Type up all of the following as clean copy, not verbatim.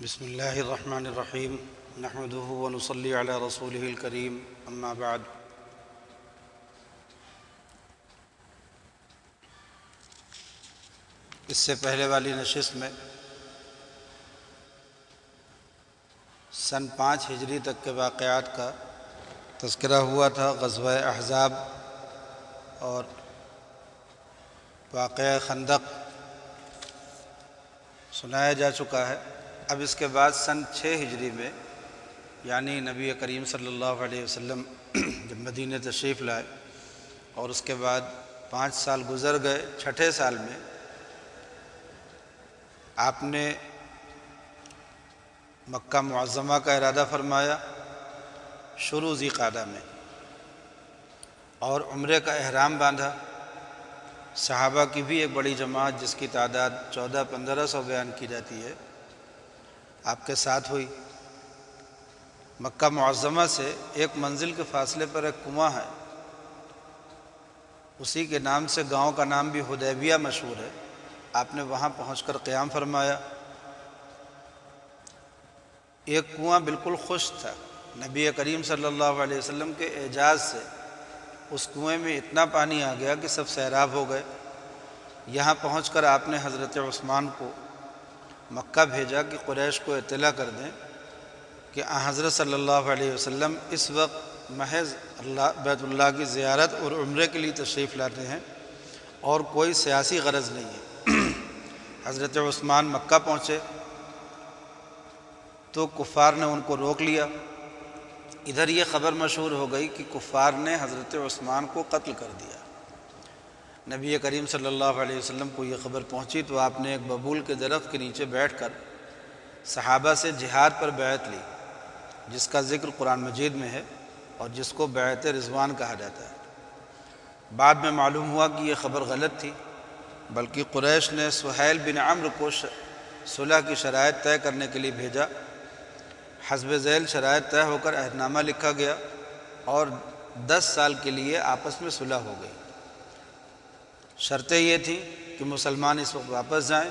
بسم اللہ الرحمن الرحیم نحمده ونصلی علی رسولہ الکریم اما بعد۔ اس سے پہلے والی نشست میں سن 5 ہجری تک کے واقعات کا تذکرہ ہوا تھا۔ غزوہ احزاب اور واقعہ خندق سنایا جا چکا ہے۔ اب اس کے بعد سن 6 ہجری میں یعنی نبی کریم صلی اللہ علیہ وسلم جب مدینہ تشریف لائے اور اس کے بعد 5 سال گزر گئے، 6 سال میں آپ نے مکہ معظمہ کا ارادہ فرمایا شروع ذی قعدہ میں، اور عمرے کا احرام باندھا۔ صحابہ کی بھی ایک بڑی جماعت جس کی تعداد 1400-1500 بیان کی جاتی ہے، آپ کے ساتھ ہوئی۔ مکہ معظمہ سے ایک منزل کے فاصلے پر ایک کنواں ہے، اسی کے نام سے گاؤں کا نام بھی حدیبیہ مشہور ہے۔ آپ نے وہاں پہنچ کر قیام فرمایا۔ ایک کنواں بالکل خشک تھا، نبی کریم صلی اللہ علیہ وسلم کے اعجاز سے اس کنویں میں اتنا پانی آ گیا کہ سب سیراب ہو گئے۔ یہاں پہنچ کر آپ نے حضرت عثمان کو مکہ بھیجا کہ قریش کو اطلاع کر دیں کہ حضرت صلی اللہ علیہ وسلم اس وقت محض بیت اللہ کی زیارت اور عمرے کے لیے تشریف لاتے ہیں اور کوئی سیاسی غرض نہیں ہے۔ حضرت عثمان مکہ پہنچے تو کفار نے ان کو روک لیا۔ ادھر یہ خبر مشہور ہو گئی کہ کفار نے حضرت عثمان کو قتل کر دیا۔ نبی کریم صلی اللہ علیہ وسلم کو یہ خبر پہنچی تو آپ نے ایک ببول کے درخت کے نیچے بیٹھ کر صحابہ سے جہاد پر بیعت لی، جس کا ذکر قرآن مجید میں ہے اور جس کو بیعت رضوان کہا جاتا ہے۔ بعد میں معلوم ہوا کہ یہ خبر غلط تھی، بلکہ قریش نے سہیل بن عمرو کو صلح کی شرائط طے کرنے کے لیے بھیجا۔ حسب ذیل شرائط طے ہو کر عہد نامہ لکھا گیا اور 10 سال کے لیے آپس میں صلح ہو گئی۔ شرطیں یہ تھیں کہ مسلمان اس وقت واپس جائیں،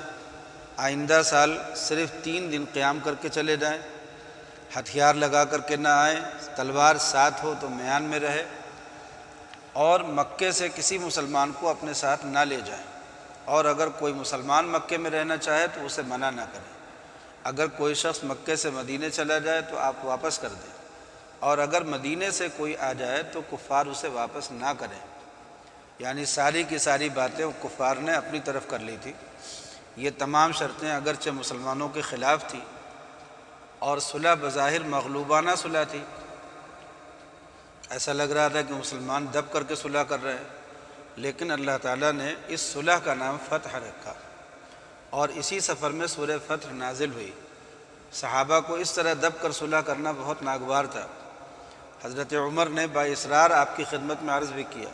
آئندہ سال صرف 3 دن قیام کر کے چلے جائیں، ہتھیار لگا کر کے نہ آئیں، تلوار ساتھ ہو تو میان میں رہے، اور مکے سے کسی مسلمان کو اپنے ساتھ نہ لے جائیں، اور اگر کوئی مسلمان مکے میں رہنا چاہے تو اسے منع نہ کریں۔ اگر کوئی شخص مکے سے مدینے چلا جائے تو آپ واپس کر دیں، اور اگر مدینے سے کوئی آ جائے تو کفار اسے واپس نہ کریں۔ یعنی ساری کی ساری باتیں کفار نے اپنی طرف کر لی تھی۔ یہ تمام شرطیں اگرچہ مسلمانوں کے خلاف تھی اور صلح بظاہر مغلوبانہ صلح تھی، ایسا لگ رہا تھا کہ مسلمان دب کر کے صلح کر رہے ہیں، لیکن اللہ تعالیٰ نے اس صلح کا نام فتح رکھا، اور اسی سفر میں سورہ فتح نازل ہوئی۔ صحابہ کو اس طرح دب کر صلح کرنا بہت ناگوار تھا۔ حضرت عمر نے باصرار آپ کی خدمت میں عرض بھی کیا،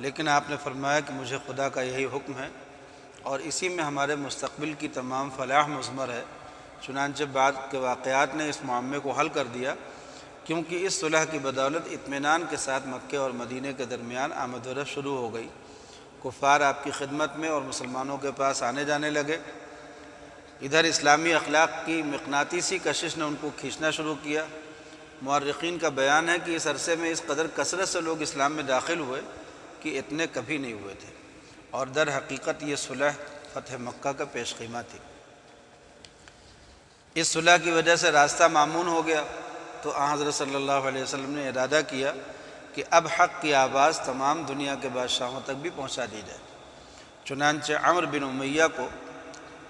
لیکن آپ نے فرمایا کہ مجھے خدا کا یہی حکم ہے اور اسی میں ہمارے مستقبل کی تمام فلاح مضمر ہے۔ چنانچہ بعد کے واقعات نے اس معاملے کو حل کر دیا، کیونکہ اس صلح کی بدولت اطمینان کے ساتھ مکے اور مدینے کے درمیان آمد و رفت شروع ہو گئی۔ کفار آپ کی خدمت میں اور مسلمانوں کے پاس آنے جانے لگے۔ ادھر اسلامی اخلاق کی مقناطیسی کشش نے ان کو کھینچنا شروع کیا۔ مورخین کا بیان ہے کہ اس عرصے میں اس قدر کثرت سے لوگ اسلام میں داخل ہوئے کہ اتنے کبھی نہیں ہوئے تھے، اور در حقیقت یہ صلح فتح مکہ کا پیش خیمہ تھی۔ اس صلح کی وجہ سے راستہ مامون ہو گیا، تو حضرت صلی اللہ علیہ وسلم نے ارادہ کیا کہ اب حق کی آواز تمام دنیا کے بادشاہوں تک بھی پہنچا دی جائے۔ چنانچہ عمرو بن امیہ کو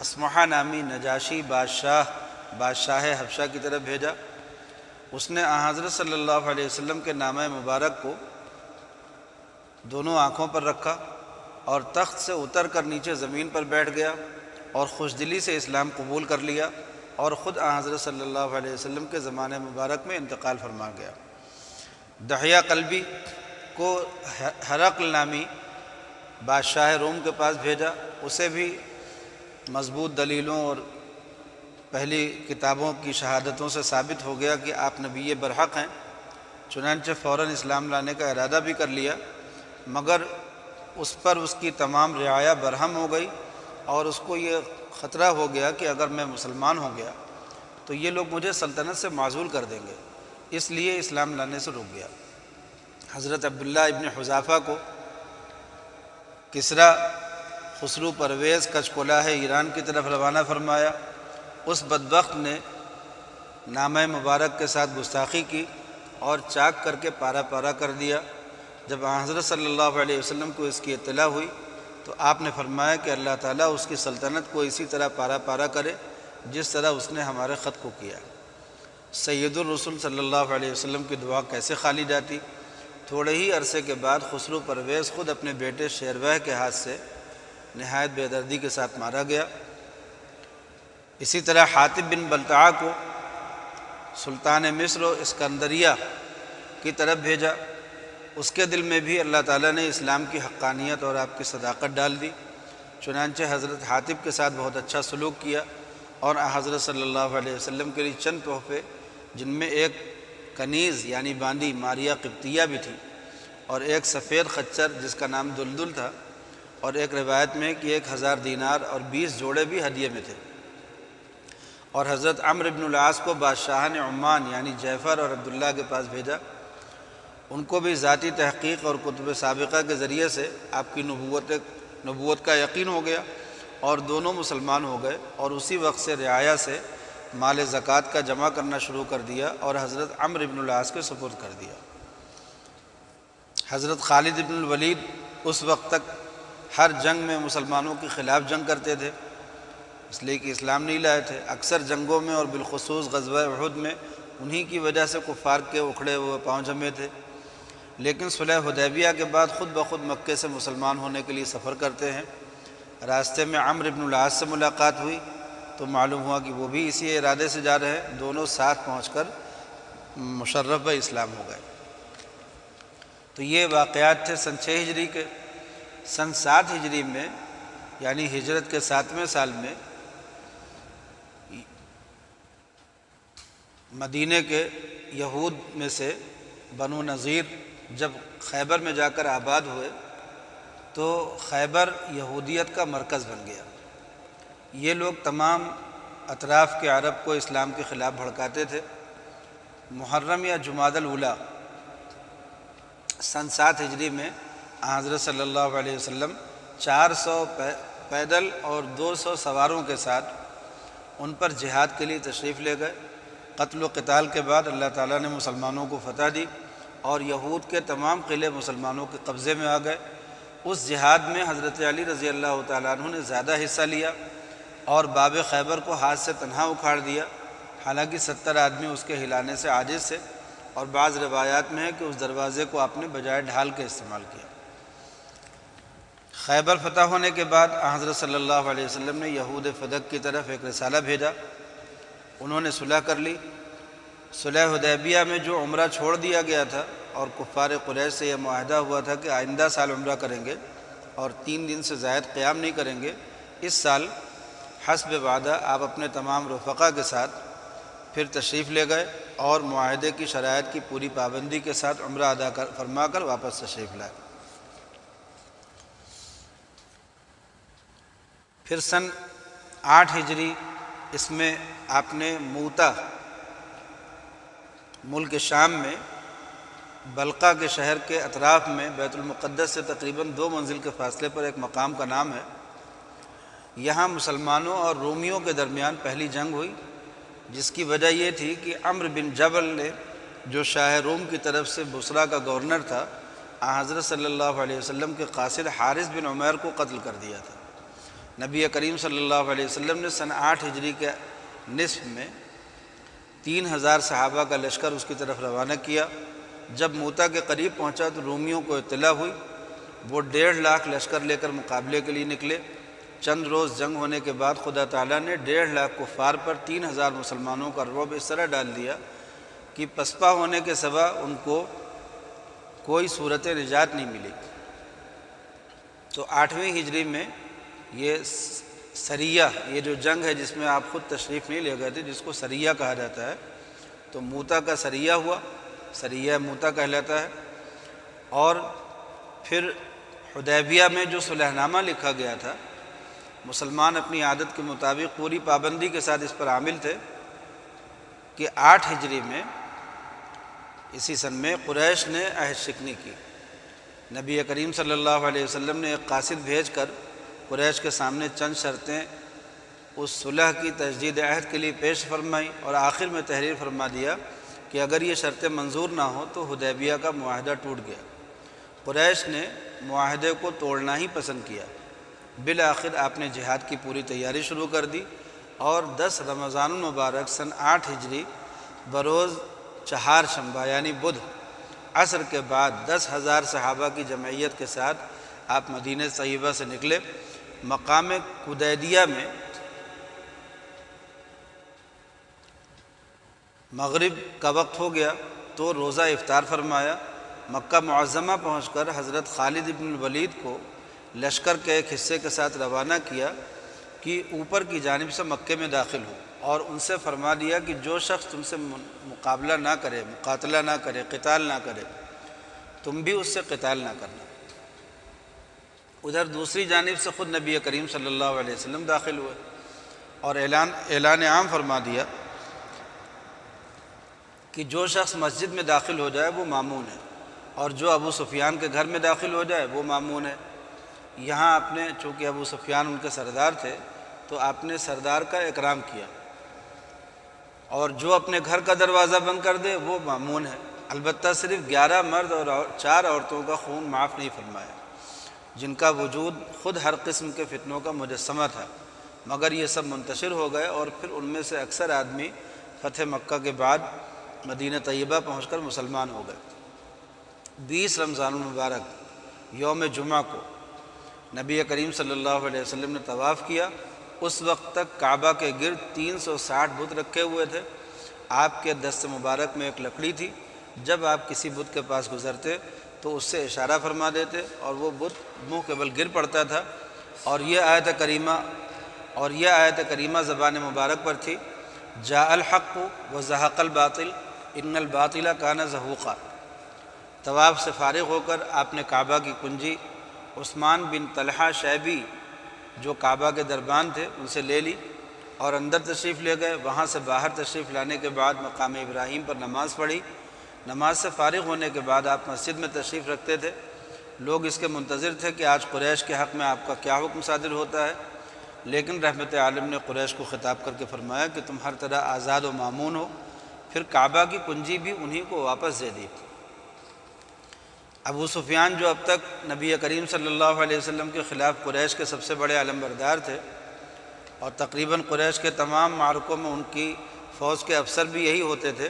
اسمحہ نامی نجاشی بادشاہ حبشہ کی طرف بھیجا۔ اس نے حضرت صلی اللہ علیہ وسلم کے نامہ مبارک کو دونوں آنکھوں پر رکھا اور تخت سے اتر کر نیچے زمین پر بیٹھ گیا اور خوشدلی سے اسلام قبول کر لیا، اور خود حضرت صلی اللہ علیہ وسلم کے زمانے مبارک میں انتقال فرما گیا۔ دحیہ قلبی کو ہرقل نامی بادشاہ روم کے پاس بھیجا۔ اسے بھی مضبوط دلیلوں اور پہلی کتابوں کی شہادتوں سے ثابت ہو گیا کہ آپ نبی برحق ہیں۔ چنانچہ فوراً اسلام لانے کا ارادہ بھی کر لیا، مگر اس پر اس کی تمام رعایا برہم ہو گئی، اور اس کو یہ خطرہ ہو گیا کہ اگر میں مسلمان ہو گیا تو یہ لوگ مجھے سلطنت سے معزول کر دیں گے، اس لیے اسلام لانے سے رک گیا۔ حضرت عبداللہ ابن حذافہ کو کسریٰ خسرو پرویز کچ کلاه ایران کی طرف روانہ فرمایا۔ اس بدبخت نے نامہ مبارک کے ساتھ گستاخی کی اور چاک کر کے پارا پارا کر دیا۔ جب حضرت صلی اللہ علیہ وسلم کو اس کی اطلاع ہوئی تو آپ نے فرمایا کہ اللہ تعالیٰ اس کی سلطنت کو اسی طرح پارا پارا کرے جس طرح اس نے ہمارے خط کو کیا۔ سید الرسول صلی اللہ علیہ وسلم کی دعا کیسے خالی جاتی؟ تھوڑے ہی عرصے کے بعد خسرو پرویز خود اپنے بیٹے شیروہ کے ہاتھ سے نہایت بے دردی کے ساتھ مارا گیا۔ اسی طرح حاتب بن بلتعہ کو سلطان مصر و اسکندریہ کی طرف بھیجا۔ اس کے دل میں بھی اللہ تعالیٰ نے اسلام کی حقانیت اور آپ کی صداقت ڈال دی، چنانچہ حضرت حاتب کے ساتھ بہت اچھا سلوک کیا اور حضرت صلی اللہ علیہ وسلم کے لیے چند تحفے، جن میں ایک کنیز یعنی باندی ماریہ قبطیہ بھی تھی، اور ایک سفید خچر جس کا نام دلدل تھا، اور ایک روایت میں کہ 1000 دینار اور 20 جوڑے بھی ہدیے میں تھے۔ اور حضرت عمرو بن العاص کو بادشاہان عمان یعنی جعفر اور عبداللہ کے پاس بھیجا۔ ان کو بھی ذاتی تحقیق اور کتب سابقہ کے ذریعے سے آپ کی نبوت کا یقین ہو گیا، اور دونوں مسلمان ہو گئے، اور اسی وقت سے رعایا سے مال زکوٰۃ کا جمع کرنا شروع کر دیا اور حضرت عمرو بن العاص کے سپرد کر دیا۔ حضرت خالد بن الولید اس وقت تک ہر جنگ میں مسلمانوں کے خلاف جنگ کرتے تھے، اس لیے کہ اسلام نہیں لائے تھے۔ اکثر جنگوں میں اور بالخصوص غزوہ احد میں انہی کی وجہ سے کفار کے اکھڑے ہوئے پاؤں جمے تھے، لیکن صلح حدیبیہ کے بعد خود بخود مکے سے مسلمان ہونے کے لیے سفر کرتے ہیں۔ راستے میں عمرو بن العاص سے ملاقات ہوئی تو معلوم ہوا کہ وہ بھی اسی ارادے سے جا رہے ہیں۔ دونوں ساتھ پہنچ کر مشرف اسلام ہو گئے۔ تو یہ واقعات تھے سن 6 ہجری کے۔ سن 7 ہجری میں یعنی ہجرت کے 7ویں سال میں مدینہ کے یہود میں سے بنو نذیر جب خیبر میں جا کر آباد ہوئے تو خیبر یہودیت کا مرکز بن گیا۔ یہ لوگ تمام اطراف کے عرب کو اسلام کے خلاف بھڑکاتے تھے۔ محرم یا جمادی الاولیٰ سن 7 ہجری میں حضرت صلی اللہ علیہ وسلم 400 پیدل اور 200 سواروں کے ساتھ ان پر جہاد کے لیے تشریف لے گئے۔ قتل و قتال کے بعد اللہ تعالیٰ نے مسلمانوں کو فتح دی اور یہود کے تمام قلعے مسلمانوں کے قبضے میں آ گئے۔ اس جہاد میں حضرت علی رضی اللہ تعالیٰ عنہ نے زیادہ حصہ لیا اور باب خیبر کو ہاتھ سے تنہا اکھاڑ دیا، حالانکہ 70 آدمی اس کے ہلانے سے عاجز تھے، اور بعض روایات میں ہے کہ اس دروازے کو آپ نے بجائے ڈھال کے استعمال کیا۔ خیبر فتح ہونے کے بعد حضرت صلی اللہ علیہ وسلم نے یہود فدق کی طرف ایک رسالہ بھیجا۔ انہوں نے صلح کر لی۔ صلح حدیبیہ میں جو عمرہ چھوڑ دیا گیا تھا اور کفار قریش سے یہ معاہدہ ہوا تھا کہ آئندہ سال عمرہ کریں گے اور 3 دن سے زائد قیام نہیں کریں گے، اس سال حسب وعدہ آپ اپنے تمام رفقا کے ساتھ پھر تشریف لے گئے اور معاہدے کی شرائط کی پوری پابندی کے ساتھ عمرہ ادا فرما کر واپس تشریف لائے۔ پھر سن 8 ہجری اس میں آپ نے موتا ملک شام میں بلقا کے شہر کے اطراف میں بیت المقدس سے تقریباً 2 منزل کے فاصلے پر ایک مقام کا نام ہے، یہاں مسلمانوں اور رومیوں کے درمیان پہلی جنگ ہوئی، جس کی وجہ یہ تھی کہ عمرو بن جبل نے جو شاہ روم کی طرف سے بصرہ کا گورنر تھا، حضرت صلی اللہ علیہ وسلم کے قاصد حارث بن عمیر کو قتل کر دیا تھا۔ نبی کریم صلی اللہ علیہ وسلم نے سن 8 ہجری کے نصف میں 3000 صحابہ کا لشکر اس کی طرف روانہ کیا۔ جب موتا کے قریب پہنچا تو رومیوں کو اطلاع ہوئی، وہ 1.5 لاکھ لشکر لے کر مقابلے کے لیے نکلے۔ چند روز جنگ ہونے کے بعد خدا تعالیٰ نے 1.5 لاکھ کفار پر 3000 مسلمانوں کا رعب اس طرح ڈال دیا کہ پسپا ہونے کے سوا ان کو کوئی صورت نجات نہیں ملی۔ تو 8ویں ہجری میں یہ سریہ، یہ جو جنگ ہے جس میں آپ خود تشریف نہیں لے گئے تھے، جس کو سریہ کہا جاتا ہے، تو موتا کا سریہ ہوا، سریہ موتا کہلاتا ہے۔ اور پھر حدیبیہ میں جو صلح نامہ لکھا گیا تھا، مسلمان اپنی عادت کے مطابق پوری پابندی کے ساتھ اس پر عامل تھے، کہ 8 ہجری میں اسی سن میں قریش نے عہد شکنی کی۔ نبی کریم صلی اللہ علیہ وسلم نے ایک قاصد بھیج کر قریش کے سامنے چند شرطیں اس صلح کی تجدید عہد کے لیے پیش فرمائیں، اور آخر میں تحریر فرما دیا کہ اگر یہ شرطیں منظور نہ ہوں تو حدیبیہ کا معاہدہ ٹوٹ گیا۔ قریش نے معاہدے کو توڑنا ہی پسند کیا۔ بالآخر آپ نے جہاد کی پوری تیاری شروع کر دی، اور 10 رمضان المبارک سن 8 ہجری بروز چہارشنبہ یعنی بدھ عصر کے بعد 10,000 صحابہ کی جمعیت کے ساتھ آپ مدینہ طیبہ سے نکلے۔ مقام قدیدیہ میں مغرب کا وقت ہو گیا تو روزہ افطار فرمایا۔ مکہ معظمہ پہنچ کر حضرت خالد بن الولید کو لشکر کے ایک حصے کے ساتھ روانہ کیا کہ اوپر کی جانب سے مکے میں داخل ہو، اور ان سے فرما دیا کہ جو شخص تم سے مقابلہ نہ کرے، مقاتلہ نہ کرے، قتال نہ کرے، تم بھی اس سے قتال نہ کرنا۔ ادھر دوسری جانب سے خود نبی کریم صلی اللہ علیہ وسلم داخل ہوئے اور اعلان عام فرما دیا کہ جو شخص مسجد میں داخل ہو جائے وہ مامون ہے، اور جو ابو سفیان کے گھر میں داخل ہو جائے وہ مامون ہے۔ یہاں آپ نے چونکہ ابو سفیان ان کے سردار تھے تو آپ نے سردار کا اکرام کیا، اور جو اپنے گھر کا دروازہ بند کر دے وہ مامون ہے۔ البتہ صرف 11 مرد اور 4 عورتوں کا خون معاف نہیں فرمایا، جن کا وجود خود ہر قسم کے فتنوں کا مجسمہ تھا، مگر یہ سب منتشر ہو گئے، اور پھر ان میں سے اکثر آدمی فتح مکہ کے بعد مدینہ طیبہ پہنچ کر مسلمان ہو گئے۔ 20 رمضان المبارک یوم جمعہ کو نبی کریم صلی اللہ علیہ وسلم نے طواف کیا۔ اس وقت تک کعبہ کے گرد 360 بت رکھے ہوئے تھے۔ آپ کے دست مبارک میں ایک لکڑی تھی، جب آپ کسی بت کے پاس گزرتے تو اس سے اشارہ فرما دیتے اور وہ بت منہ کے بل گر پڑتا تھا، اور یہ آیت کریمہ زبان مبارک پر تھی: جاء الحق وزہق الباطل ان الباطل کان زہوقا۔ طواف سے فارغ ہو کر آپ نے کعبہ کی کنجی عثمان بن طلحہ شیبی جو کعبہ کے دربان تھے ان سے لے لی اور اندر تشریف لے گئے۔ وہاں سے باہر تشریف لانے کے بعد مقام ابراہیم پر نماز پڑھی۔ نماز سے فارغ ہونے کے بعد آپ مسجد میں تشریف رکھتے تھے۔ لوگ اس کے منتظر تھے کہ آج قریش کے حق میں آپ کا کیا حکم صادر ہوتا ہے، لیکن رحمت عالم نے قریش کو خطاب کر کے فرمایا کہ تم ہر طرح آزاد و مامون ہو۔ پھر کعبہ کی کنجی بھی انہی کو واپس دے دی۔ ابو سفیان جو اب تک نبی کریم صلی اللہ علیہ وسلم کے خلاف قریش کے سب سے بڑے علمبردار تھے، اور تقریباً قریش کے تمام معرکوں میں ان کی فوج کے افسر بھی یہی ہوتے تھے،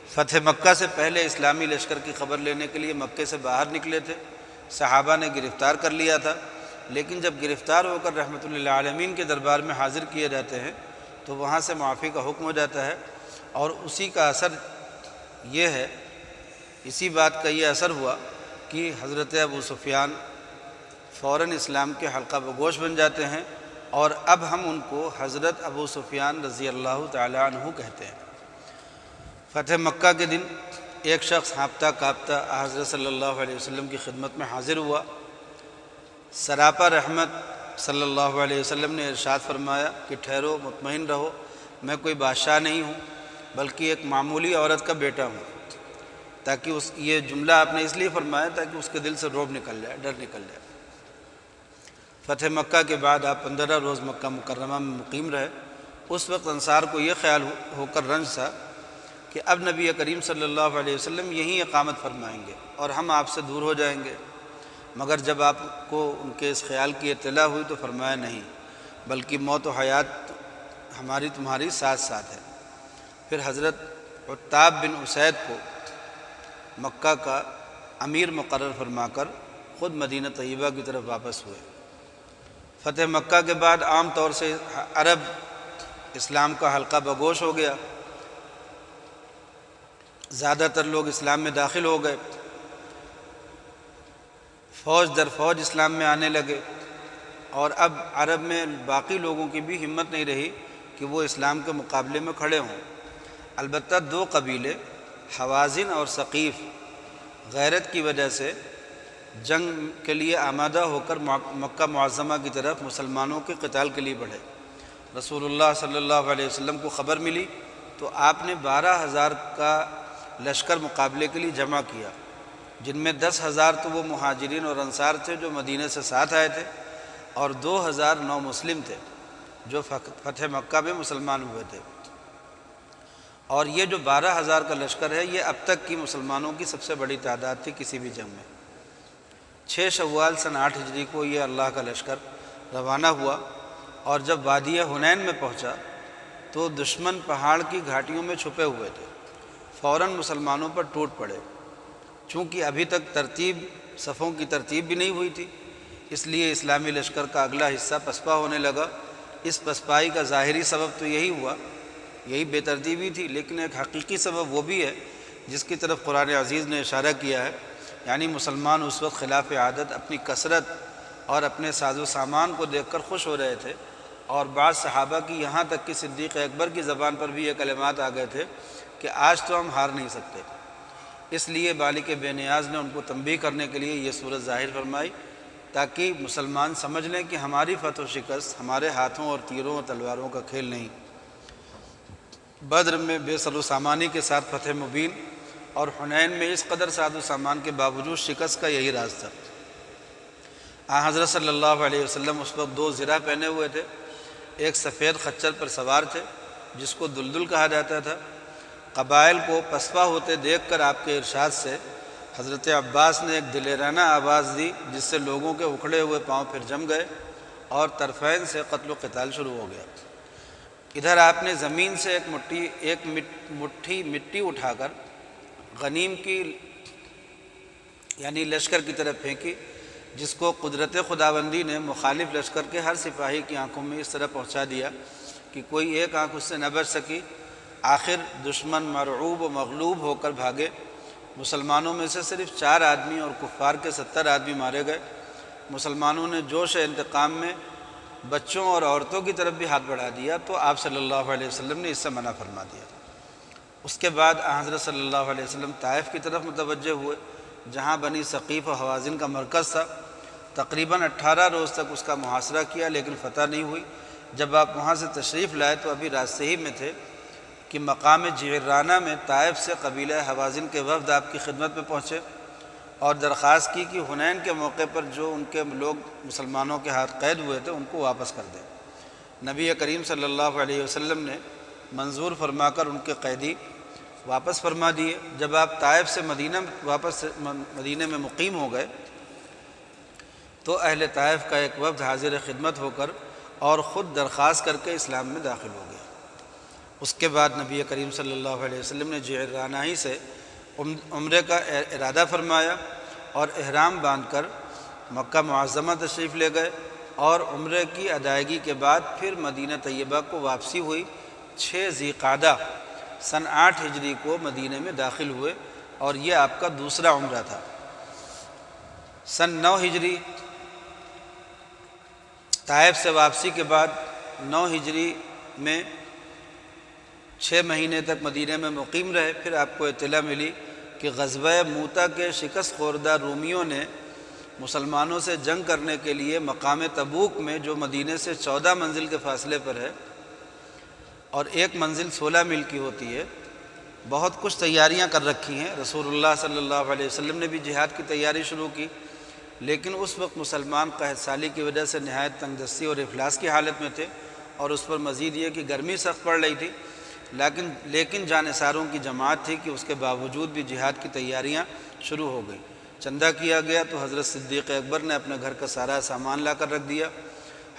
فتح مکہ سے پہلے اسلامی لشکر کی خبر لینے کے لیے مکے سے باہر نکلے تھے۔ صحابہ نے گرفتار کر لیا تھا، لیکن جب گرفتار ہو کر رحمت للعالمین کے دربار میں حاضر کیے جاتے ہیں تو وہاں سے معافی کا حکم ہو جاتا ہے، اور اسی کا اثر یہ ہے، اسی بات کا یہ اثر ہوا کہ حضرت ابو سفیان فوراً اسلام کے حلقہ بگوش بن جاتے ہیں، اور اب ہم ان کو حضرت ابو سفیان رضی اللہ تعالی عنہ کہتے ہیں۔ فتح مکہ کے دن ایک شخص ہانپتا کانپتا حضرت صلی اللہ علیہ وسلم کی خدمت میں حاضر ہوا۔ سراپا رحمت صلی اللہ علیہ وسلم نے ارشاد فرمایا کہ ٹھہرو، مطمئن رہو، میں کوئی بادشاہ نہیں ہوں بلکہ ایک معمولی عورت کا بیٹا ہوں۔ تاکہ یہ جملہ آپ نے اس لیے فرمایا تاکہ اس کے دل سے رعب نکل جائے، ڈر نکل جائے۔ فتح مکہ کے بعد آپ 15 روز مکہ مکرمہ میں مقیم رہے۔ اس وقت انصار کو یہ خیال ہو کر رنج تھا کہ اب نبی کریم صلی اللہ علیہ وسلم یہیں اقامت فرمائیں گے اور ہم آپ سے دور ہو جائیں گے، مگر جب آپ کو ان کے اس خیال کی اطلاع ہوئی تو فرمایا نہیں، بلکہ موت و حیات ہماری تمہاری ساتھ ساتھ ہے۔ پھر حضرت عتاب بن اسید کو مکہ کا امیر مقرر فرما کر خود مدینہ طیبہ کی طرف واپس ہوئے۔ فتح مکہ کے بعد عام طور سے عرب اسلام کا حلقہ بگوش ہو گیا، زیادہ تر لوگ اسلام میں داخل ہو گئے، فوج در فوج اسلام میں آنے لگے، اور اب عرب میں باقی لوگوں کی بھی ہمت نہیں رہی کہ وہ اسلام کے مقابلے میں کھڑے ہوں۔ البتہ 2 قبیلے حوازن اور ثقیف غیرت کی وجہ سے جنگ کے لیے آمادہ ہو کر مکہ معظمہ کی طرف مسلمانوں کے قتال کے لیے بڑھے۔ رسول اللہ صلی اللہ علیہ وسلم کو خبر ملی تو آپ نے 12,000 کا لشکر مقابلے کے لیے جمع کیا، جن میں 10,000 تو وہ مہاجرین اور انصار تھے جو مدینہ سے ساتھ آئے تھے، اور 2,000 نو مسلم تھے جو فتح مکہ میں مسلمان ہوئے تھے۔ اور یہ جو 12,000 کا لشکر ہے یہ اب تک کی مسلمانوں کی سب سے بڑی تعداد تھی کسی بھی جنگ میں۔ 6 شوال سن 8 ہجری کو یہ اللہ کا لشکر روانہ ہوا، اور جب وادی حنین میں پہنچا تو دشمن پہاڑ کی گھاٹیوں میں چھپے ہوئے تھے، فوراً مسلمانوں پر ٹوٹ پڑے۔ چونکہ ابھی تک صفوں کی ترتیب بھی نہیں ہوئی تھی، اس لیے اسلامی لشکر کا اگلا حصہ پسپا ہونے لگا۔ اس پسپائی کا ظاہری سبب تو یہی ہوا، یہی بے ترتیبی تھی، لیکن ایک حقیقی سبب وہ بھی ہے جس کی طرف قرآن عزیز نے اشارہ کیا ہے، یعنی مسلمان اس وقت خلاف عادت اپنی کثرت اور اپنے ساز و سامان کو دیکھ کر خوش ہو رہے تھے، اور بعض صحابہ کی یہاں تک کہ صدیق اکبر کی زبان پر بھی یہ کلمات آ گئے تھے کہ آج تو ہم ہار نہیں سکتے۔ اس لیے مالک بے نیاز نے ان کو تنبیہ کرنے کے لیے یہ صورت ظاہر فرمائی، تاکہ مسلمان سمجھ لیں کہ ہماری فتح و شکست ہمارے ہاتھوں اور تیروں اور تلواروں کا کھیل نہیں۔ بدر میں بے سر و سامانی کے ساتھ فتح مبین، اور حنین میں اس قدر ساز و سامان کے باوجود شکست کا یہی راز تھا۔ حضرت صلی اللہ علیہ وسلم اس وقت 2 زرہ پہنے ہوئے تھے، ایک سفید خچر پر سوار تھے جس کو دلدل کہا جاتا تھا۔ قبائل کو پسپا ہوتے دیکھ کر آپ کے ارشاد سے حضرت عباس نے ایک دلیرانہ آواز دی، جس سے لوگوں کے اکھڑے ہوئے پاؤں پھر جم گئے اور طرفین سے قتل و قتال شروع ہو گیا۔ ادھر آپ نے زمین سے ایک مٹھی مٹی اٹھا کر غنیم کی یعنی لشکر کی طرف پھینکی، جس کو قدرت خداوندی نے مخالف لشکر کے ہر سپاہی کی آنکھوں میں اس طرح پہنچا دیا کہ کوئی ایک آنکھ اس سے نہ بچ سکی۔ آخر دشمن مرعوب و مغلوب ہو کر بھاگے۔ مسلمانوں میں سے صرف 4 آدمی اور کفار کے 70 آدمی مارے گئے۔ مسلمانوں نے جوش انتقام میں بچوں اور عورتوں کی طرف بھی ہاتھ بڑھا دیا، تو آپ صلی اللہ علیہ وسلم نے اس سے منع فرما دیا۔ اس کے بعد حضرت صلی اللہ علیہ وسلم طائف کی طرف متوجہ ہوئے، جہاں بنی ثقیف و حوازن کا مرکز تھا۔ تقریباً 18 روز تک اس کا محاصرہ کیا، لیکن فتح نہیں ہوئی۔ جب آپ وہاں سے تشریف لائے تو ابھی راستے ہی میں تھے کہ مقام جعرانہ میں طائف سے قبیلہ حوازن کے وفد آپ کی خدمت میں پہنچے اور درخواست کی کہ حنین کے موقع پر جو ان کے لوگ مسلمانوں کے ہاتھ قید ہوئے تھے ان کو واپس کر دیں۔ نبی کریم صلی اللہ علیہ وسلم نے منظور فرما کر ان کے قیدی واپس فرما دیے۔ جب آپ طائف سے مدینہ میں مقیم ہو گئے تو اہل طائف کا ایک وفد حاضر خدمت ہو کر اور خود درخواست کر کے اسلام میں داخل ہو گیا۔ اس کے بعد نبی کریم صلی اللہ علیہ وسلم نے جعرانہ ہی سے عمرے کا ارادہ فرمایا اور احرام باندھ کر مکہ معظمہ تشریف لے گئے، اور عمرے کی ادائیگی کے بعد پھر مدینہ طیبہ کو واپسی ہوئی۔ 6 ذی القعدہ سن 8 ہجری کو مدینہ میں داخل ہوئے، اور یہ آپ کا دوسرا عمرہ تھا۔ سن 9 ہجری طائف سے واپسی کے بعد 9 ہجری میں 6 مہینے تک مدینہ میں مقیم رہے۔ پھر آپ کو اطلاع ملی کہ غزوہ موتا کے شکست خوردہ رومیوں نے مسلمانوں سے جنگ کرنے کے لیے مقام تبوک میں، جو مدینہ سے 14 منزل کے فاصلے پر ہے اور ایک منزل 16 میل کی ہوتی ہے، بہت کچھ تیاریاں کر رکھی ہیں۔ رسول اللہ صلی اللہ علیہ وسلم نے بھی جہاد کی تیاری شروع کی، لیکن اس وقت مسلمان قحط سالی کی وجہ سے نہایت تنگ دستی اور افلاس کی حالت میں تھے، اور اس پر مزید یہ کہ گرمی سخت پڑ رہی تھی، لیکن جانصاروں کی جماعت تھی کہ اس کے باوجود بھی جہاد کی تیاریاں شروع ہو گئی۔ چندہ کیا گیا تو حضرت صدیق اکبر نے اپنے گھر کا سارا سامان لا کر رکھ دیا۔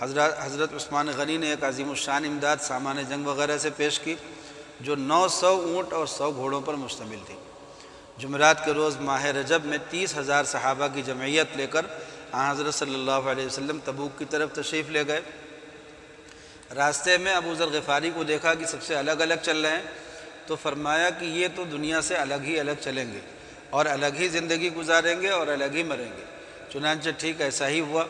حضرت عثمان غنی نے ایک عظیم الشان امداد سامان جنگ وغیرہ سے پیش کی، جو 900 اونٹ اور 100 گھوڑوں پر مشتمل تھی۔ جمعرات کے روز ماہ رجب میں 30,000 صحابہ کی جمعیت لے کر حضرت صلی اللہ علیہ وسلم تبوک کی طرف تشریف لے گئے۔ راستے میں ابو ذر غفاری کو دیکھا کہ سب سے الگ الگ چل رہے ہیں، تو فرمایا کہ یہ تو دنیا سے الگ چلیں گے اور الگ ہی زندگی گزاریں گے اور الگ ہی مریں گے۔ چنانچہ ٹھیک ایسا ہی ہوا۔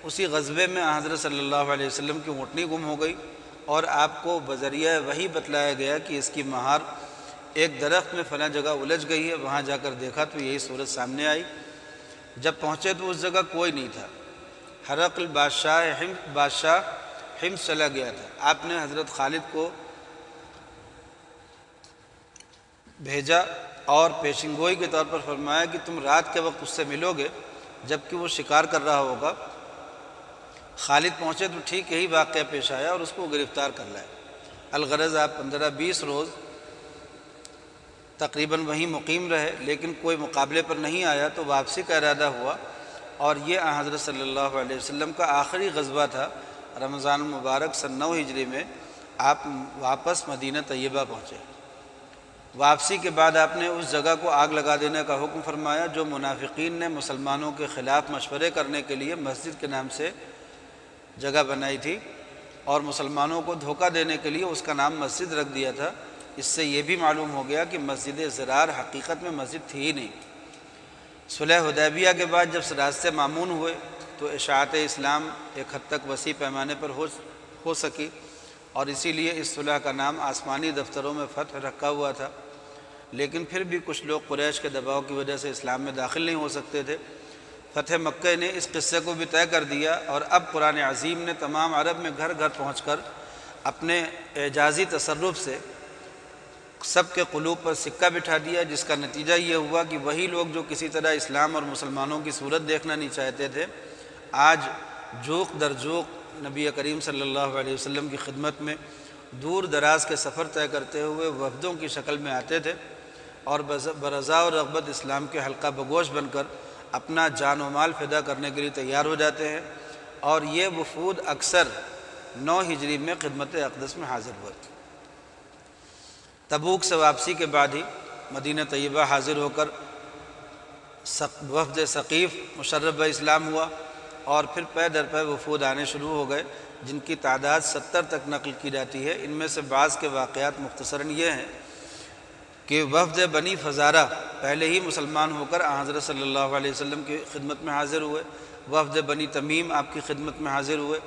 اسی غزوے میں حضرت صلی اللہ علیہ وسلم کی اونٹنی گم ہو گئی، اور آپ کو بذریعہ وحی بتلایا گیا کہ اس کی مہار ایک درخت میں فلاں جگہ الجھ گئی ہے۔ وہاں جا کر دیکھا تو یہی صورت سامنے آئی۔ جب پہنچے تو اس جگہ کوئی نہیں تھا۔ ہرقل بادشاہ حمص چلا گیا تھا۔ آپ نے حضرت خالد کو بھیجا اور پیشنگوئی کے طور پر فرمایا کہ تم رات کے وقت اس سے ملو گے جب کہ وہ شکار کر رہا ہوگا۔ خالد پہنچے تو ٹھیک یہی واقعہ پیش آیا اور اس کو گرفتار کر لائے۔ الغرض آپ 15-20 روز تقریباً وہیں مقیم رہے، لیکن کوئی مقابلے پر نہیں آیا تو واپسی کا ارادہ ہوا، اور یہ حضرت صلی اللہ علیہ وسلم کا آخری غزوہ تھا۔ رمضان المبارک سن 9 ہجری میں آپ واپس مدینہ طیبہ پہنچے۔ واپسی کے بعد آپ نے اس جگہ کو آگ لگا دینے کا حکم فرمایا جو منافقین نے مسلمانوں کے خلاف مشورے کرنے کے لیے مسجد کے نام سے جگہ بنائی تھی، اور مسلمانوں کو دھوکہ دینے کے لیے اس کا نام مسجد رکھ دیا تھا۔ اس سے یہ بھی معلوم ہو گیا کہ مسجد ضرار حقیقت میں مسجد تھی ہی نہیں۔ صلح حدیبیہ کے بعد جب راستے مامون ہوئے تو اشاعت اسلام ایک حد تک وسیع پیمانے پر ہو سکی، اور اسی لیے اس صلح کا نام آسمانی دفتروں میں فتح رکھا ہوا تھا۔ لیکن پھر بھی کچھ لوگ قریش کے دباؤ کی وجہ سے اسلام میں داخل نہیں ہو سکتے تھے۔ فتح مکہ نے اس قصے کو بھی طے کر دیا، اور اب قرآن عظیم نے تمام عرب میں گھر گھر پہنچ کر اپنے اعجازی تصرف سے سب کے قلوب پر سکہ بٹھا دیا، جس کا نتیجہ یہ ہوا کہ وہی لوگ جو کسی طرح اسلام اور مسلمانوں کی صورت دیکھنا نہیں چاہتے تھے، آج جوق در جوق نبی کریم صلی اللہ علیہ وسلم کی خدمت میں دور دراز کے سفر طے کرتے ہوئے وفدوں کی شکل میں آتے تھے، اور برضا و رغبت اسلام کے حلقہ بگوش بن کر اپنا جان و مال فدا کرنے کے لیے تیار ہو جاتے ہیں، اور یہ وفود اکثر 9 ہجری میں خدمت اقدس میں حاضر ہوئے۔ تبوک سے واپسی کے بعد ہی مدینہ طیبہ حاضر ہو کر وفد ثقیف مشرف اسلام ہوا، اور پھر پے در پے وفود آنے شروع ہو گئے، جن کی تعداد 70 تک نقل کی جاتی ہے۔ ان میں سے بعض کے واقعات مختصراً یہ ہیں کہ وفد بنی فزارہ پہلے ہی مسلمان ہو کر حضرت صلی اللہ علیہ وسلم کی خدمت میں حاضر ہوئے، وفد بنی تمیم آپ کی خدمت میں حاضر ہوئے،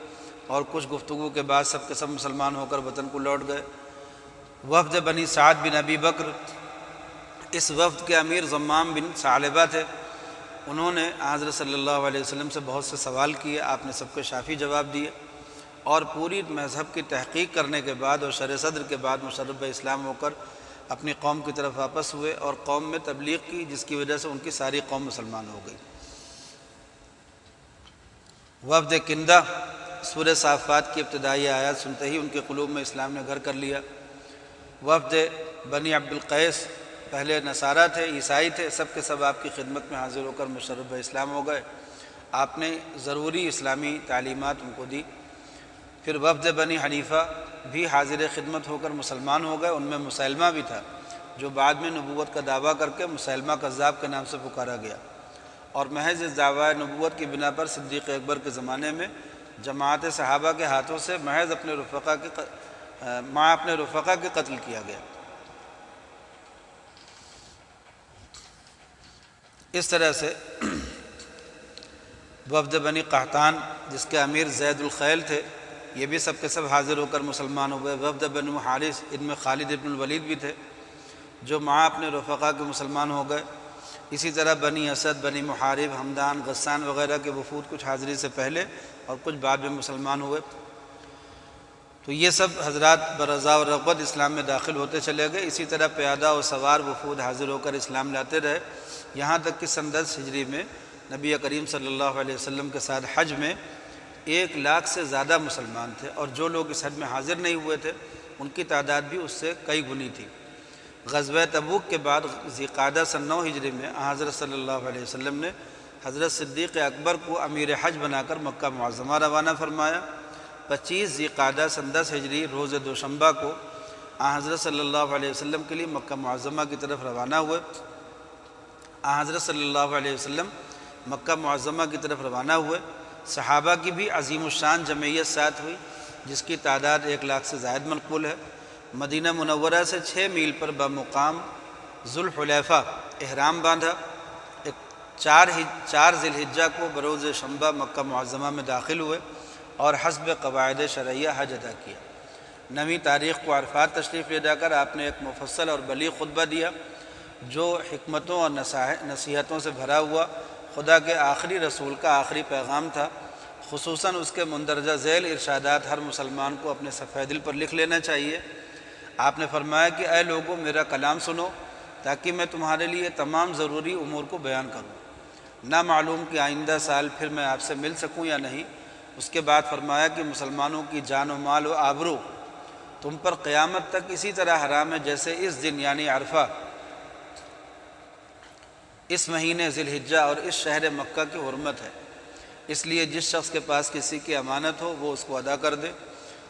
اور کچھ گفتگو کے بعد سب کے سب مسلمان ہو کر وطن کو لوٹ گئے۔ وفد بنی سعد بن ابی بکر، اس وفد کے امیر ضمام بن ثعلبہ تھے۔ انہوں نے حضرت صلی اللہ علیہ وسلم سے بہت سے سوال کیے، آپ نے سب کے شافی جواب دیے، اور پوری مذہب کی تحقیق کرنے کے بعد اور شرح صدر کے بعد مشرف اسلام ہو کر اپنی قوم کی طرف واپس ہوئے، اور قوم میں تبلیغ کی، جس کی وجہ سے ان کی ساری قوم مسلمان ہو گئی۔ وفد کندہ، سورہ صافات کی ابتدائی آیات سنتے ہی ان کے قلوب میں اسلام نے گھر کر لیا۔ وفد بنی عبد القیس، پہلے نصارہ تھے، عیسائی تھے، سب کے سب آپ کی خدمت میں حاضر ہو کر مشرف اسلام ہو گئے۔ آپ نے ضروری اسلامی تعلیمات ان کو دی۔ پھر وفد بنی حنیفہ بھی حاضر خدمت ہو کر مسلمان ہو گئے۔ ان میں مسلمہ بھی تھا، جو بعد میں نبوت کا دعویٰ کر کے مسلمہ کذاب کے نام سے پکارا گیا، اور محض اس دعویٰ نبوت کی بنا پر صدیق اکبر کے زمانے میں جماعت صحابہ کے ہاتھوں سے محض اپنے رفقا کے قتل کیا گیا۔ اس طرح سے وفد بنی قحطان، جس کے امیر زید الخیل تھے، یہ بھی سب کے سب حاضر ہو کر مسلمان ہوئے۔ وفد بنو حارث، ان میں خالد ابن الولید بھی تھے، جو مع اپنے رفقا کے مسلمان ہو گئے۔ اسی طرح بنی اسد، بنی محارب، ہمدان، غسان وغیرہ کے وفود کچھ حاضری سے پہلے اور کچھ بعد میں مسلمان ہوئے۔ تو یہ سب حضرات برضا و رغبت اسلام میں داخل ہوتے چلے گئے۔ اسی طرح پیادہ و سوار وفود حاضر ہو کر اسلام لاتے رہے، یہاں تک کہ سن 10 ہجری میں نبی کریم صلی اللہ علیہ وسلم کے ساتھ حج میں 1 لاکھ سے زیادہ مسلمان تھے، اور جو لوگ اس حج میں حاضر نہیں ہوئے تھے ان کی تعداد بھی اس سے کئی گنی تھی۔ غزوہ تبوک کے بعد ذی قعدہ سن 9 ہجری میں حضرت صلی اللہ علیہ وسلم نے حضرت صدیق اکبر کو امیر حج بنا کر مکہ معظمہ روانہ فرمایا۔ 25 ذی قعدہ سن 10 ہجری روز دوشنبہ کو حضرت صلی اللہ علیہ وسلم کے لیے مکہ معظمہ کی طرف روانہ ہوئے۔ حضرت صلی اللہ علیہ وسلم مکہ معظمہ کی طرف روانہ ہوئے۔ صحابہ کی بھی عظیم الشان جمعیت ساتھ ہوئی، جس کی تعداد 1 لاکھ سے زائد منقول ہے۔ مدینہ منورہ سے 6 میل پر بمقام ذوالحلیفہ احرام باندھا۔ 4 ذی الحجہ کو بروز شنبہ مکہ معظمہ میں داخل ہوئے اور حسب قواعد شرعیہ حج ادا کیا۔ 9 تاریخ کو عرفات تشریف لے جا کر آپ نے ایک مفصل اور بلیغ خطبہ دیا، جو حکمتوں اور نصیحتوں سے بھرا ہوا خدا کے آخری رسول کا آخری پیغام تھا۔ خصوصاً اس کے مندرجہ ذیل ارشادات ہر مسلمان کو اپنے صفحہ دل پر لکھ لینا چاہیے۔ آپ نے فرمایا کہ اے لوگو، میرا کلام سنو، تاکہ میں تمہارے لیے تمام ضروری امور کو بیان کروں۔ نہ معلوم کہ آئندہ سال پھر میں آپ سے مل سکوں یا نہیں۔ اس کے بعد فرمایا کہ مسلمانوں کی جان و مال و آبرو تم پر قیامت تک اسی طرح حرام ہے جیسے اس دن یعنی عرفہ، اس مہینے ذی الحجہ اور اس شہر مکہ کی حرمت ہے۔ اس لیے جس شخص کے پاس کسی کی امانت ہو وہ اس کو ادا کر دے۔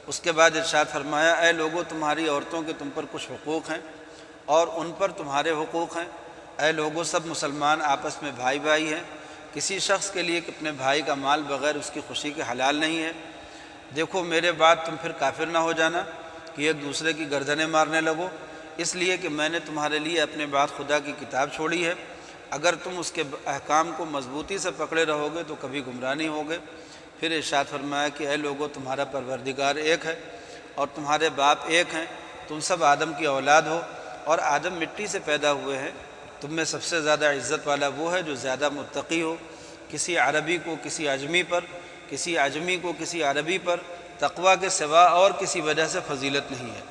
اس کے بعد ارشاد فرمایا، اے لوگو تمہاری عورتوں کے تم پر کچھ حقوق ہیں اور ان پر تمہارے حقوق ہیں۔ اے لوگو سب مسلمان آپس میں بھائی بھائی ہیں، کسی شخص کے لیے اپنے بھائی کا مال بغیر اس کی خوشی کے حلال نہیں ہے۔ دیکھو میرے بعد تم پھر کافر نہ ہو جانا کہ ایک دوسرے کی گردنیں مارنے لگو، اس لیے کہ میں نے تمہارے لیے اپنے بعد خدا کی کتاب چھوڑی ہے۔ اگر تم اس کے احکام کو مضبوطی سے پکڑے رہو گے تو کبھی گمراہ نہیں ہوگے۔ پھر ارشاد فرمایا کہ اے لوگو تمہارا پروردگار ایک ہے اور تمہارے باپ ایک ہیں، تم سب آدم کی اولاد ہو اور آدم مٹی سے پیدا ہوئے ہیں۔ تم میں سب سے زیادہ عزت والا وہ ہے جو زیادہ متقی ہو۔ کسی عربی کو کسی اعجمی پر، کسی اعجمی کو کسی عربی پر تقویٰ کے سوا اور کسی وجہ سے فضیلت نہیں ہے۔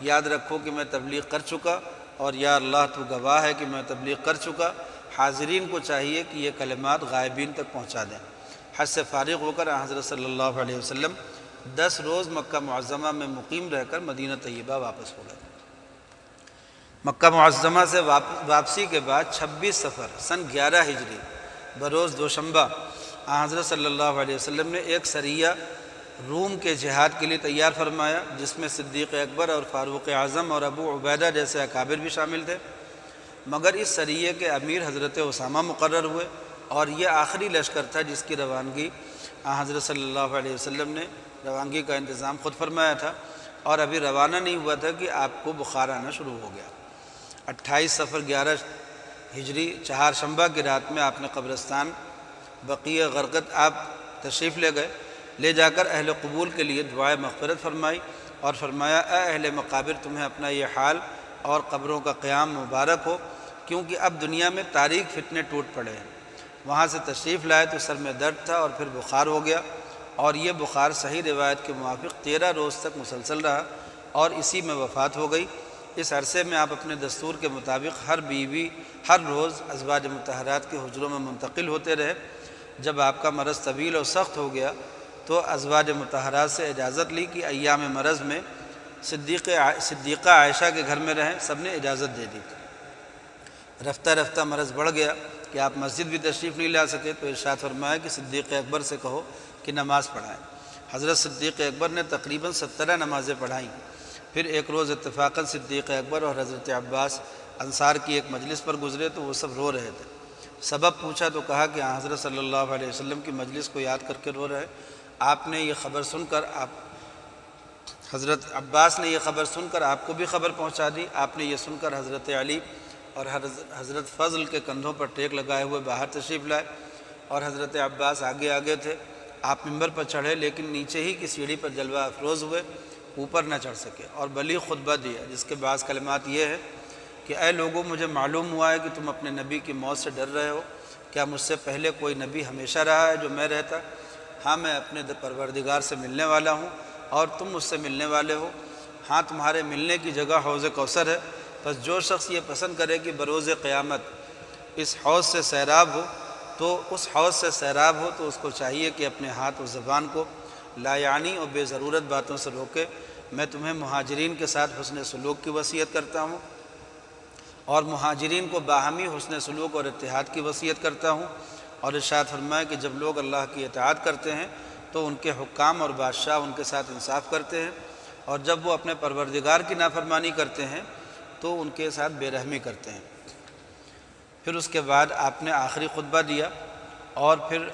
یاد رکھو کہ میں تبلیغ کر چکا اور یا اللہ تو گواہ ہے کہ میں تبلیغ کر چکا۔ حاضرین کو چاہیے کہ یہ کلمات غائبین تک پہنچا دیں۔ حج سے فارغ ہو کر حضرت صلی اللہ علیہ وسلم 10 روز مکہ معظمہ میں مقیم رہ کر مدینہ طیبہ واپس ہو گئے۔ مکہ معظمہ سے واپسی کے بعد 26 صفر سن 11 ہجری بروز دوشنبہ حضرت صلی اللہ علیہ وسلم نے ایک سریہ روم کے جہاد کے لیے تیار فرمایا، جس میں صدیق اکبر اور فاروق اعظم اور ابو عبیدہ جیسے اکابر بھی شامل تھے، مگر اس سریے کے امیر حضرت اسامہ مقرر ہوئے اور یہ آخری لشکر تھا جس کی روانگی حضرت صلی اللہ علیہ وسلم نے روانگی کا انتظام خود فرمایا تھا، اور ابھی روانہ نہیں ہوا تھا کہ آپ کو بخار آنا شروع ہو گیا۔ 28 صفر 11 ہجری چہارشنبہ کی رات میں آپ نے قبرستان بقیع غرقد آپ تشریف لے گئے، لے جا کر اہل قبول کے لیے دعائے مغفرت فرمائی اور فرمایا، اے اہل مقابر تمہیں اپنا یہ حال اور قبروں کا قیام مبارک ہو، کیونکہ اب دنیا میں تاریک فتنے ٹوٹ پڑے ہیں۔ وہاں سے تشریف لائے تو سر میں درد تھا اور پھر بخار ہو گیا، اور یہ بخار صحیح روایت کے موافق 13 روز تک مسلسل رہا اور اسی میں وفات ہو گئی۔ اس عرصے میں آپ اپنے دستور کے مطابق ہر بیوی ہر روز ازواج مطہرات کے حجروں میں منتقل ہوتے رہے۔ جب آپ کا مرض طویل اور سخت ہو گیا تو ازواج مطہرات سے اجازت لی کہ ایام مرض میں صدیقہ عائشہ کے گھر میں رہیں، سب نے اجازت دے دی۔ رفتہ رفتہ مرض بڑھ گیا کہ آپ مسجد بھی تشریف نہیں لا سکے، تو ارشاد فرمایا کہ صدیق اکبر سے کہو کہ نماز پڑھائیں۔ حضرت صدیق اکبر نے تقریباً 17 نمازیں پڑھائیں۔ پھر ایک روز اتفاقاً صدیق اکبر اور حضرت عباس انصار کی ایک مجلس پر گزرے تو وہ سب رو رہے تھے۔ سبب پوچھا تو کہا کہ حضرت صلی اللہ علیہ وسلم کی مجلس کو یاد کر کے رو رہے۔ آپ نے یہ خبر سن کر حضرت عباس نے یہ خبر سن کر آپ کو بھی خبر پہنچا دی۔ آپ نے یہ سن کر حضرت علی اور حضرت فضل کے کندھوں پر ٹیک لگائے ہوئے باہر تشریف لائے، اور حضرت عباس آگے آگے تھے۔ آپ ممبر پر چڑھے لیکن نیچے ہی کی سیڑھی پر جلوہ افروز ہوئے، اوپر نہ چڑھ سکے، اور بلیغ خطبہ دیا جس کے بعض کلمات یہ ہے کہ اے لوگوں، مجھے معلوم ہوا ہے کہ تم اپنے نبی کی موت سے ڈر رہے ہو۔ کیا مجھ سے پہلے کوئی نبی ہمیشہ رہا ہے جو میں رہتا؟ ہاں، میں اپنے پروردگار سے ملنے والا ہوں اور تم مجھ سے ملنے والے ہو۔ ہاں، تمہارے ملنے کی جگہ حوض کوثر ہے، پس جو شخص یہ پسند کرے کہ بروز قیامت اس حوض سے سیراب ہو تو اس کو چاہیے کہ اپنے ہاتھ و زبان کو لا یعنی اور بے ضرورت باتوں سے روکے۔ میں تمہیں مہاجرین کے ساتھ حسن سلوک کی وصیت کرتا ہوں اور مہاجرین کو باہمی حسن سلوک اور اتحاد کی وصیت کرتا ہوں۔ اور ارشاد فرمایا کہ جب لوگ اللہ کی اطاعت کرتے ہیں تو ان کے حکام اور بادشاہ ان کے ساتھ انصاف کرتے ہیں، اور جب وہ اپنے پروردگار کی نافرمانی کرتے ہیں تو ان کے ساتھ بے رحمی کرتے ہیں۔ پھر اس کے بعد آپ نے آخری خطبہ دیا اور پھر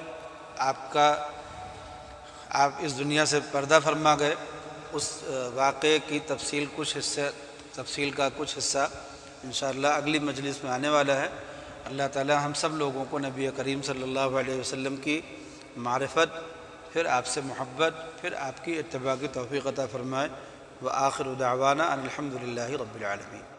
آپ اس دنیا سے پردہ فرما گئے۔ اس واقعے کی تفصیل کا کچھ حصہ انشاءاللہ اگلی مجلس میں آنے والا ہے۔ اللہ تعالی ہم سب لوگوں کو نبی کریم صلی اللہ علیہ وسلم کی معرفت، پھر آپ سے محبت، پھر آپ کی اتباع کی توفیق عطا فرمائے۔ وآخر دعوانا ان الحمد للہ رب العالمین۔